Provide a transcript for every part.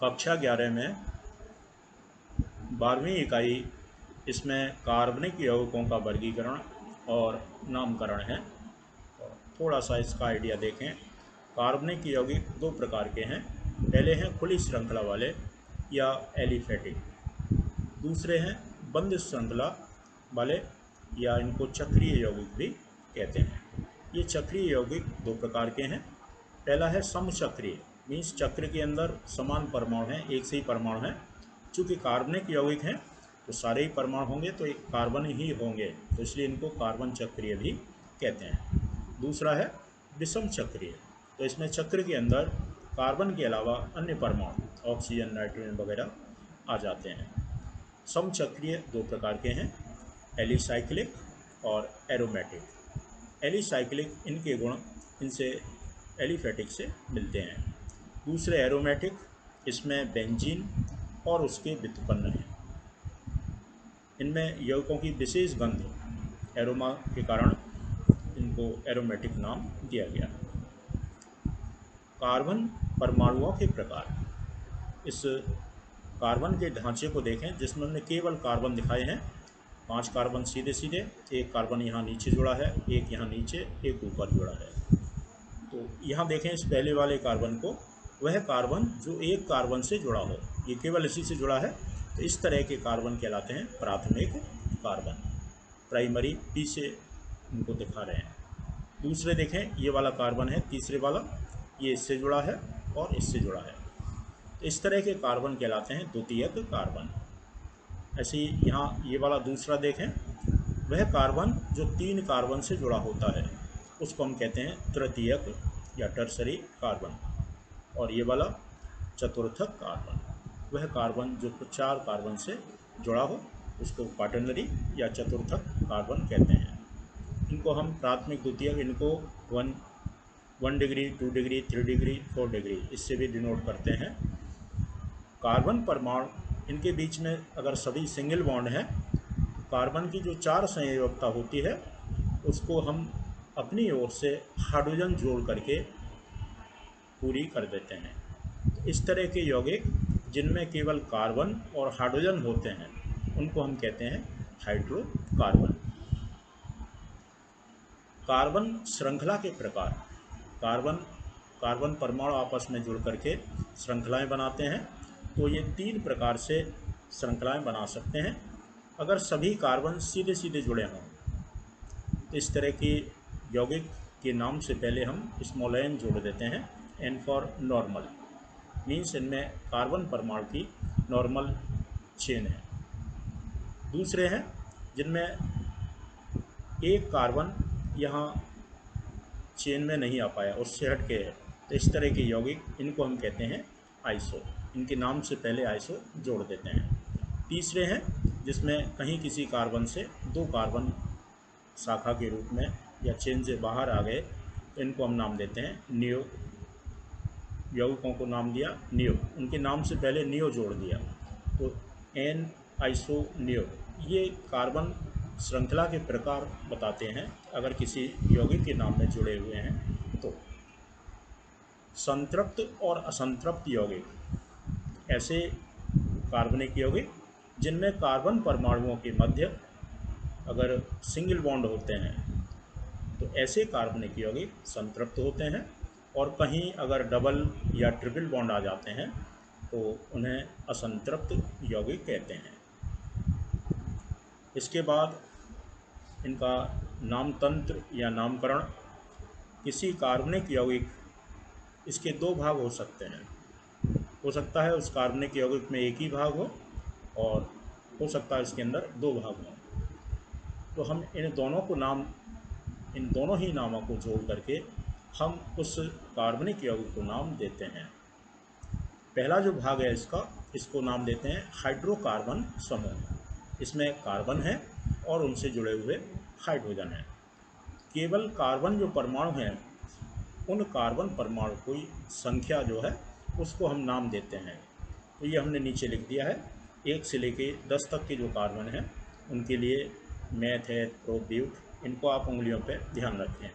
कक्षा 11 में 12वीं इकाई, इसमें कार्बनिक यौगिकों का वर्गीकरण और नामकरण है। थोड़ा सा इसका आइडिया देखें। कार्बनिक यौगिक दो प्रकार के हैं। पहले हैं खुली श्रृंखला वाले या एलिफेटिक, दूसरे हैं बंद श्रृंखला वाले या इनको चक्रीय यौगिक भी कहते हैं। ये चक्रीय यौगिक दो प्रकार के हैं। पहला है समचक्रीय, मीन्स चक्र के अंदर समान परमाणु हैं, एक से ही परमाणु हैं। चूँकि कार्बनिक यौगिक हैं तो सारे ही परमाणु होंगे तो एक कार्बन ही होंगे, तो इसलिए इनको कार्बन चक्रीय भी कहते हैं। दूसरा है विषम चक्रीय, तो इसमें चक्र के अंदर कार्बन के अलावा अन्य परमाणु ऑक्सीजन, नाइट्रोजन वगैरह आ जाते हैं। समचक्रीय दो प्रकार के हैं, एलिसाइक्लिक और एरोमेटिक। एलिसाइक्लिक, इनके गुण इनसे एलिफेटिक से मिलते हैं। दूसरे एरोमेटिक, इसमें बेंजीन और उसके व्युत्पन्न हैं। इनमें यौगिकों की विशेष गंध एरोमा के कारण इनको एरोमेटिक नाम दिया गया। कार्बन परमाणुओं के प्रकार। इस कार्बन के ढांचे को देखें जिसमें हमने केवल कार्बन दिखाए हैं। 5 कार्बन सीधे सीधे, एक कार्बन यहाँ नीचे जुड़ा है, एक यहाँ नीचे, एक ऊपर जुड़ा है। तो यहाँ देखें इस पहले वाले कार्बन को, वह कार्बन जो एक कार्बन से जुड़ा हो, ये केवल इसी से जुड़ा है, तो इस तरह के कार्बन कहलाते हैं प्राथमिक कार्बन। प्राइमरी पीछे इनको दिखा रहे हैं। दूसरे देखें, ये वाला कार्बन है तीसरे वाला, ये इससे जुड़ा है और इससे जुड़ा है, तो इस तरह के कार्बन कहलाते हैं द्वितीयक कार्बन। ऐसे ही यहाँ ये वाला दूसरा देखें, वह कार्बन जो 3 कार्बन से जुड़ा होता है उसको हम कहते हैं तृतीयक या टर्सरी कार्बन। और ये वाला चतुर्थक कार्बन, वह कार्बन जो 4 कार्बन से जुड़ा हो उसको क्वाटरनरी या चतुर्थक कार्बन कहते हैं। इनको हम प्राथमिक, द्वितीयक, इनको 1 डिग्री, 2 डिग्री, 3 डिग्री, 4 डिग्री इससे भी डिनोट करते हैं। कार्बन परमाणु, इनके बीच में अगर सभी सिंगल बॉन्ड हैं, कार्बन की जो 4 संयोजकता होती है उसको हम अपनी ओर से हाइड्रोजन जोड़ करके पूरी कर देते हैं। इस तरह के यौगिक जिनमें केवल कार्बन और हाइड्रोजन होते हैं उनको हम कहते हैं हाइड्रोकार्बन। कार्बन श्रृंखला के प्रकार। कार्बन परमाणु आपस में जुड़ करके श्रृंखलाएं बनाते हैं, तो ये 3 प्रकार से श्रृंखलाएं बना सकते हैं। अगर सभी कार्बन सीधे सीधे जुड़े हों तो इस तरह की यौगिक के नाम से पहले हम स्मॉल n जोड़ देते हैं, n फॉर नॉर्मल, मीन्स इनमें कार्बन परमाणु की नॉर्मल चेन है। दूसरे हैं जिनमें एक कार्बन यहाँ चेन में नहीं आ पाया, उससे हट के है, तो इस तरह के यौगिक, इनको हम कहते हैं आइसो। इनके नाम से पहले आइसो जोड़ देते हैं। तीसरे हैं जिसमें कहीं किसी कार्बन से 2 कार्बन शाखा के रूप में या चेन से बाहर आ गए, तो इनको हम नाम देते हैं नियो। यौगिकों को नाम दिया नियो, उनके नाम से पहले नियो जोड़ दिया, तो एन आइसो नियो। ये कार्बन श्रृंखला के प्रकार बताते हैं अगर किसी यौगिक के नाम में जुड़े हुए हैं तो। संतृप्त और असंतृप्त यौगिक, ऐसे कार्बनिक यौगिक जिनमें कार्बन परमाणुओं के मध्य अगर सिंगल बॉन्ड होते हैं तो ऐसे कार्बनिक यौगिक संतृप्त होते हैं, और कहीं अगर डबल या ट्रिपल बॉन्ड आ जाते हैं तो उन्हें असंतृप्त यौगिक कहते हैं। इसके बाद इनका नाम तंत्र या नामकरण। किसी कार्बनिक यौगिक, इसके 2 भाग हो सकते हैं। हो सकता है उस कार्बनिक यौगिक में एक ही भाग हो और हो सकता है इसके अंदर 2 भाग हों, तो हम इन दोनों ही नामों को जोड़ करके हम उस कार्बनिक यौगिक को नाम देते हैं। पहला जो भाग है इसको नाम देते हैं हाइड्रोकार्बन समूह। इसमें कार्बन है और उनसे जुड़े हुए हाइड्रोजन है। केवल कार्बन जो परमाणु हैं, उन कार्बन परमाणु की संख्या जो है उसको हम नाम देते हैं। तो ये हमने नीचे लिख दिया है। 1 से लेके 10 तक के जो कार्बन हैं उनके लिए मैथ है, प्रोप, ब्यूट, इनको आप उंगलियों पे ध्यान रखें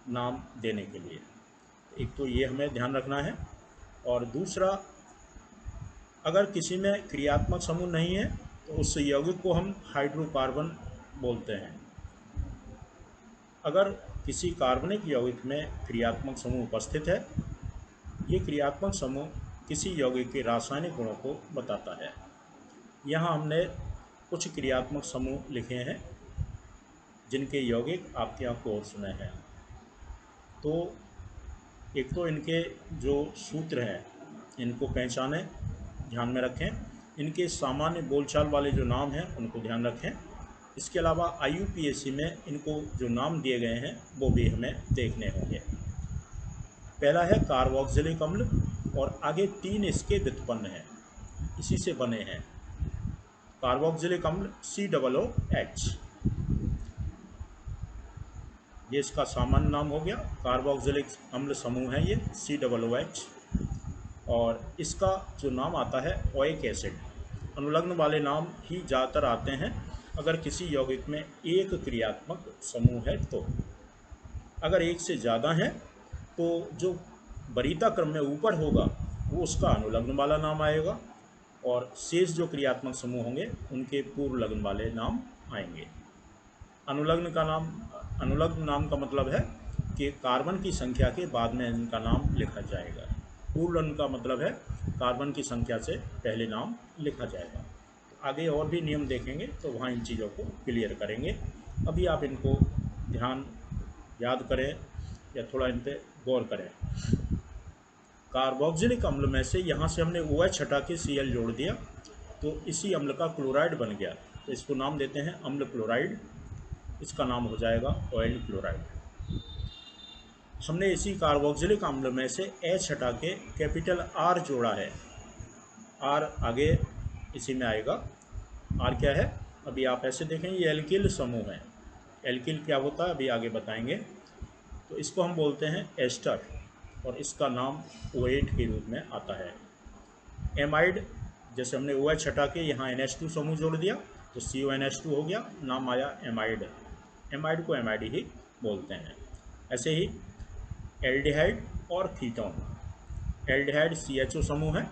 नाम देने के लिए। एक तो ये हमें ध्यान रखना है, और दूसरा अगर किसी में क्रियात्मक समूह नहीं है तो उस यौगिक को हम हाइड्रोकार्बन बोलते हैं। अगर किसी कार्बनिक यौगिक में क्रियात्मक समूह उपस्थित है, ये क्रियात्मक समूह किसी यौगिक के रासायनिक गुणों को बताता है। यहाँ हमने कुछ क्रियात्मक समूह लिखे हैं जिनके यौगिक आपके यहाँ कोर्स में हैं। तो एक तो इनके जो सूत्र हैं इनको पहचानें, ध्यान में रखें। इनके सामान्य बोलचाल वाले जो नाम हैं उनको ध्यान रखें। इसके अलावा IUPAC में इनको जो नाम दिए गए हैं वो भी हमें देखने होंगे। पहला है कार्बोक्सिलिक अम्ल और आगे 3 इसके व्युत्पन्न हैं, इसी से बने हैं। कार्बोक्सिलिक अम्ल COOH, ये इसका सामान्य नाम हो गया। कार्बोक्सिलिक अम्ल समूह है ये COOH। और इसका जो नाम आता है ओइक एसिड। अनुलग्न वाले नाम ही ज़्यादातर आते हैं अगर किसी यौगिक में एक क्रियात्मक समूह है तो। अगर एक से ज़्यादा है तो जो वरीयता क्रम में ऊपर होगा वो उसका अनुलग्न वाला नाम आएगा, और शेष जो क्रियात्मक समूह होंगे उनके पूर्व लग्न वाले नाम आएंगे। अनुलग्न नाम का मतलब है कि कार्बन की संख्या के बाद में इनका नाम लिखा जाएगा। पूर्व लग्न का मतलब है कार्बन की संख्या से पहले नाम लिखा जाएगा। आगे और भी नियम देखेंगे तो वहाँ इन चीज़ों को क्लियर करेंगे। अभी आप इनको याद करें या थोड़ा इन पर गौर करें। कार्बोक्सिलिक अम्ल में से यहाँ से हमने OH हटा के Cl जोड़ दिया तो इसी अम्ल का क्लोराइड बन गया, तो इसको नाम देते हैं अम्ल क्लोराइड। इसका नाम हो जाएगा ऑयल क्लोराइड। हमने इसी कार्बोक्सिलिक अम्ल में से H हटा के कैपिटल R जोड़ा है। R आगे इसी में आएगा। R क्या है अभी आप ऐसे देखें, ये एल्किल समूह है। एल्किल क्या होता है अभी आगे बताएंगे। तो इसको हम बोलते हैं एस्टर और इसका नाम OH के रूप में आता है। एमाइड, जैसे हमने OH हटा के यहाँ NH2 समूह जोड़ दिया तो CONH2 हो गया, नाम आया एमाइड। एमाइड को एमाइड ही बोलते हैं। ऐसे ही एल्डिहाइड और कीटोन। एल्डिहाइड CHO समूह है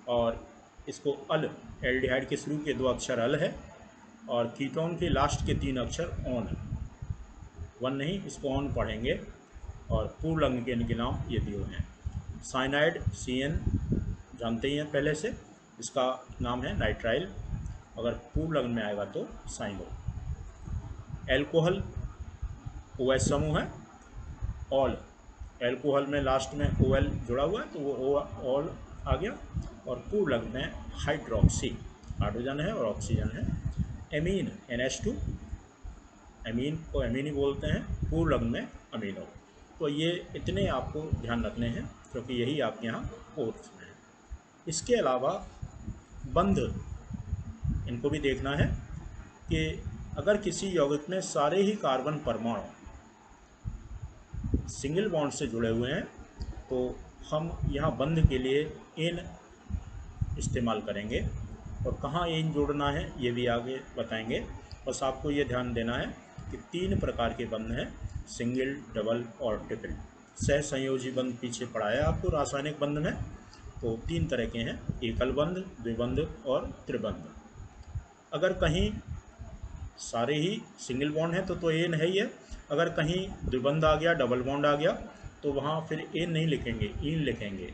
और इसको अल, एल्डिहाइड के शुरू के 2 अक्षर अल है और कीटोन के लास्ट के 3 अक्षर ऑन। वन नहीं, इसको ऑन पढ़ेंगे। और पूर्व लग्न के इनके नाम ये दिए हैं। साइनाइड CN जानते ही हैं पहले से, इसका नाम है नाइट्राइल, अगर पूर्व लग्न में आएगा तो साइनो। एल्कोहल OH समूह है। ऑल, एल्कोहल में लास्ट में OL जुड़ा हुआ है तो वो ऑल आ गया। और पूर्व लग्न में हाइड्रोक्सी, हाइड्रोजन है और ऑक्सीजन है। एमीन NH2, एमीन को एमीन ही बोलते हैं, पूर्व लग्न में अमीनो। तो ये इतने आपको ध्यान रखने हैं क्योंकि यही आपके यहाँ कोर्स में है। इसके अलावा बंध, इनको भी देखना है कि अगर किसी यौगिक में सारे ही कार्बन परमाणु सिंगल बॉन्ड से जुड़े हुए हैं तो हम यहाँ बंध के लिए एन इस्तेमाल करेंगे। और कहाँ एन जोड़ना है ये भी आगे बताएंगे। बस आपको ये ध्यान देना है कि 3 प्रकार के बंध हैं, सिंगल, डबल और ट्रिपल। सहसंयोजी बंध पीछे पढ़ाया आपको रासायनिक बंध में, तो 3 तरह के हैं, एकल बंध, द्विबंध और त्रिबंध। अगर कहीं सारे ही सिंगल बॉन्ड हैं तो एन है ही है। अगर कहीं द्विबंध आ गया, डबल बॉन्ड आ गया तो वहाँ फिर एन नहीं लिखेंगे, इन लिखेंगे।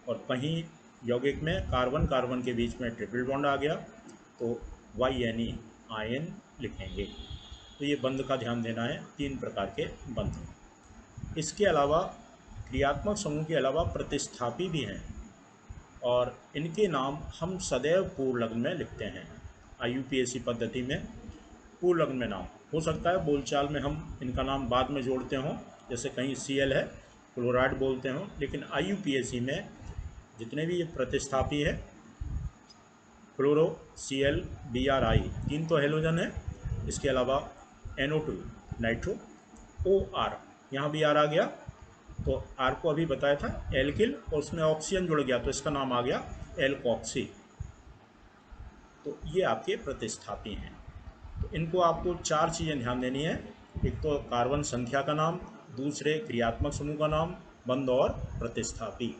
और कहीं यौगिक में कार्बन कार्बन के बीच में ट्रिपल बॉन्ड आ गया तो YNE, आयन लिखेंगे। तो ये बंध का ध्यान देना है, 3 प्रकार के बंध। इसके अलावा क्रियात्मक समूह के अलावा प्रतिस्थापी भी हैं और इनके नाम हम सदैव पूर्व लग्न में लिखते हैं। IUPAC पद्धति में पूर्व लग्न में नाम हो सकता है, बोलचाल में हम इनका नाम बाद में जोड़ते हों, जैसे कहीं Cl है क्लोराइड बोलते हों, लेकिन IUPAC में जितने भी ये प्रतिस्थापी है, क्लोरो Cl Bri 3 तो हेलोजन है, इसके अलावा NO2 नाइट्रो, OR यहाँ भी R आ गया तो R को अभी बताया था एल्किल और उसमें ऑक्सीजन जुड़ गया तो इसका नाम आ गया एल्कोक्सी। तो ये आपके प्रतिस्थापी हैं। तो इनको आपको 4 चीज़ें ध्यान देनी है। एक तो कार्बन संख्या का नाम, दूसरे क्रियात्मक समूह का नाम, बंध और प्रतिस्थापी।